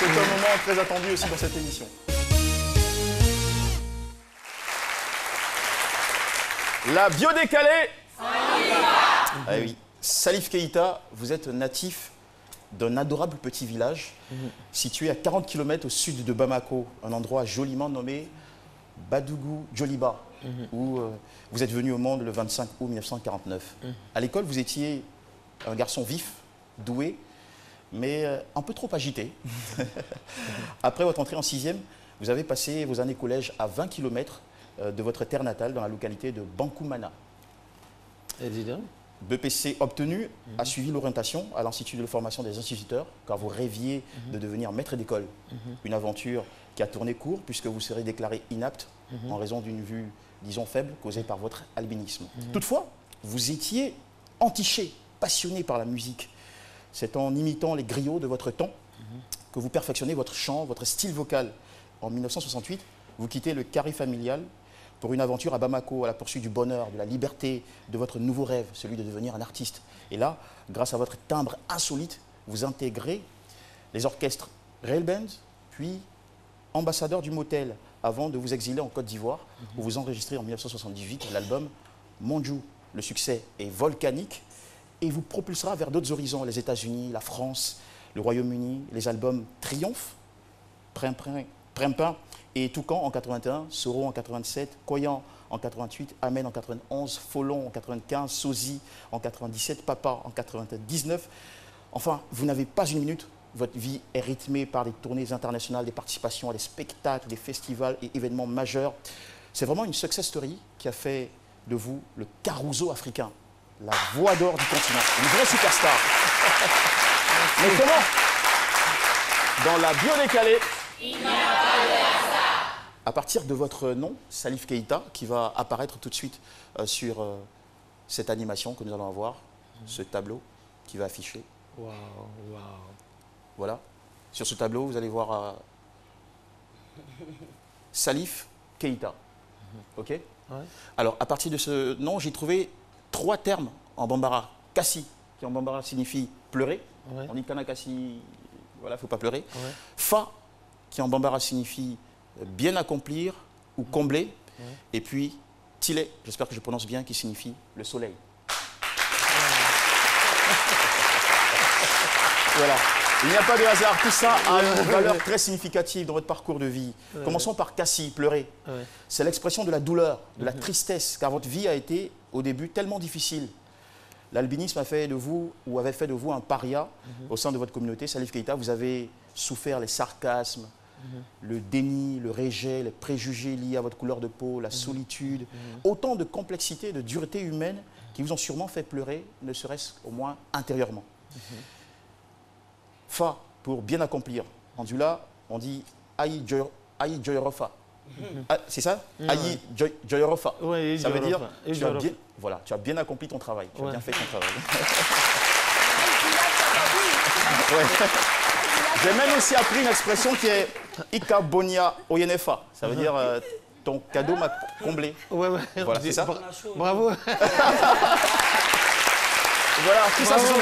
C'est un moment très attendu aussi dans cette émission. La biodécalée. Ah oui. Salif Keïta, vous êtes natif d'un adorable petit village situé à 40 km au sud de Bamako, un endroit joliment nommé Badougou Djoliba, où vous êtes venu au monde le 25 août 1949. À l'école, vous étiez un garçon vif, doué, mais un peu trop agité. Après votre entrée en 6e, vous avez passé vos années collège à 20 km de votre terre natale, dans la localité de Bankoumana. Évidemment. BPC obtenu a suivi l'orientation à l'Institut de formation des instituteurs, car vous rêviez de devenir maître d'école. Une aventure qui a tourné court, puisque vous serez déclaré inapte en raison d'une vue, disons, faible, causée par votre albinisme. Toutefois, vous étiez entiché, passionné par la musique. C'est en imitant les griots de votre temps que vous perfectionnez votre chant, votre style vocal. En 1968, vous quittez le carré familial pour une aventure à Bamako, à la poursuite du bonheur, de la liberté, de votre nouveau rêve, celui de devenir un artiste. Et là, grâce à votre timbre insolite, vous intégrez les orchestres Rail Band, puis ambassadeur du Motel, avant de vous exiler en Côte d'Ivoire, où vous enregistrez en 1978 l'album Monjou. Le succès est volcanique et vous propulsera vers d'autres horizons, les États-Unis, la France, le Royaume-Uni, les albums Triomphe, Primpin et Toucan en 81, Soro en 87, Koyan en 88, Amen en 91, Folon en 95, Sosie en 97, Papa en 99. Enfin, vous n'avez pas une minute. Votre vie est rythmée par des tournées internationales, des participations à des spectacles, des festivals et événements majeurs. C'est vraiment une success story qui a fait de vous le Caruso africain, la voix d'or du continent, une vraie superstar. Mais comment? Dans la biodécalée, il n'y a pas de hasard. À partir de votre nom, Salif Keïta, qui va apparaître tout de suite sur cette animation que nous allons avoir, ce tableau qui va afficher. Waouh, waouh. Voilà. Sur ce tableau, vous allez voir Salif Keïta. OK? Ouais. Alors, à partir de ce nom, j'ai trouvé 3 termes en bambara. Kassi, qui en bambara signifie pleurer. Ouais. On dit Kanakassi, voilà, il ne faut pas pleurer. Ouais. Fa, qui en bambara signifie bien accomplir ou combler. Ouais. Et puis, Tile, j'espère que je prononce bien, qui signifie le soleil. Voilà. Il n'y a pas de hasard. Tout ça a une valeur très significative dans votre parcours de vie. Commençons par Kassi, pleurer. C'est l'expression de la douleur, de la tristesse, car votre vie a été, au début, tellement difficile. L'albinisme a fait de vous, ou avait fait de vous un paria au sein de votre communauté. Salif Keïta, vous avez souffert les sarcasmes, le déni, le rejet, les préjugés liés à votre couleur de peau, la solitude. Autant de complexité, de dureté humaine qui vous ont sûrement fait pleurer, ne serait-ce au moins intérieurement. Fa, pour bien accomplir. En Dula, on dit Aïe Joyorofa. C'est ça? Aïe Joyorofa. Ouais, ça veut dire tu as bien accompli ton travail. Tu as bien fait ton travail. J'ai même aussi appris une expression qui est Ika Bonia Oyenefa. Ça veut dire ton cadeau m'a comblé. Voilà, c'est ça? Bravo. Voilà, tout ça, ce sont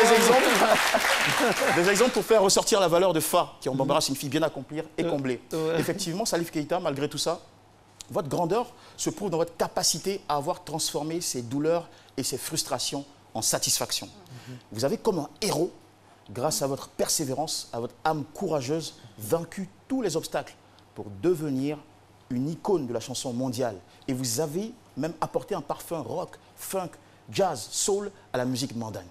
des exemples pour faire ressortir la valeur de Fa, qui en bambara signifie bien accomplir et combler. Effectivement, Salif Keïta, malgré tout ça, votre grandeur se prouve dans votre capacité à avoir transformé ces douleurs et ces frustrations en satisfaction. Vous avez comme un héros, grâce à votre persévérance, à votre âme courageuse, vaincu tous les obstacles pour devenir une icône de la chanson mondiale. Et vous avez même apporté un parfum rock, funk, jazz, soul à la musique mandingue.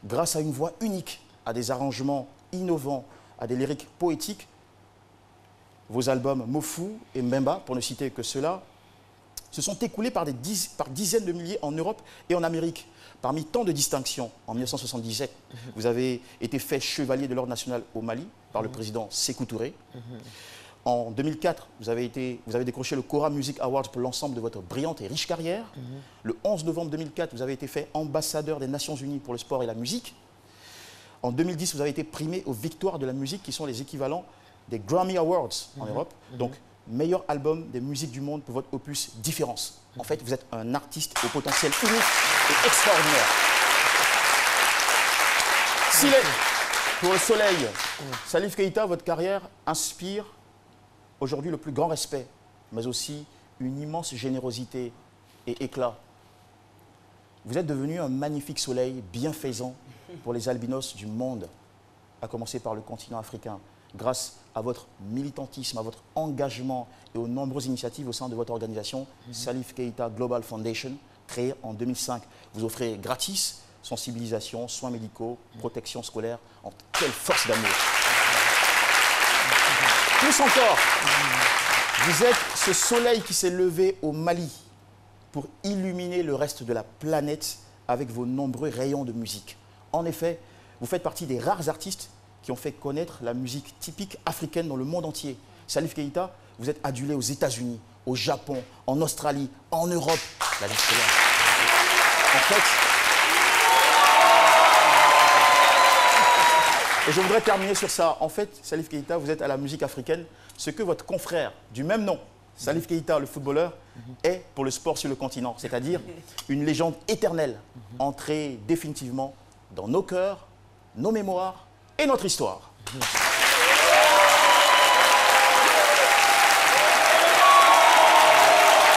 Grâce à une voix unique, à des arrangements innovants, à des lyriques poétiques, vos albums Mofu et Mbemba, pour ne citer que ceux-là, se sont écoulés par dizaines de milliers en Europe et en Amérique. Parmi tant de distinctions, en 1977, vous avez été fait chevalier de l'Ordre national au Mali par le président Sékou Touré. En 2004, vous avez décroché le Cora Music Award pour l'ensemble de votre brillante et riche carrière. Le 11 novembre 2004, vous avez été fait ambassadeur des Nations Unies pour le sport et la musique. En 2010, vous avez été primé aux victoires de la musique, qui sont les équivalents des Grammy Awards en Europe. Donc, meilleur album des musiques du monde pour votre opus Différence. En fait, vous êtes un artiste au potentiel unique et extraordinaire. Pour le soleil, Salif Keïta, votre carrière inspire aujourd'hui le plus grand respect, mais aussi une immense générosité et éclat. Vous êtes devenu un magnifique soleil bienfaisant pour les albinos du monde, à commencer par le continent africain, grâce à votre militantisme, à votre engagement et aux nombreuses initiatives au sein de votre organisation, Salif Keïta Global Foundation, créée en 2005. Vous offrez gratis sensibilisation, soins médicaux, protection scolaire. Quelle force d'amour! Plus encore, vous êtes ce soleil qui s'est levé au Mali pour illuminer le reste de la planète avec vos nombreux rayons de musique. En effet, vous faites partie des rares artistes qui ont fait connaître la musique typique africaine dans le monde entier. Salif Keïta, vous êtes adulé aux États-Unis, au Japon, en Australie, en Europe. La liste est là. En fait, et je voudrais terminer sur ça. En fait, Salif Keïta, vous êtes à la musique africaine ce que votre confrère du même nom, Salif Keïta, le footballeur, est pour le sport sur le continent. C'est-à-dire une légende éternelle, entrée définitivement dans nos cœurs, nos mémoires et notre histoire.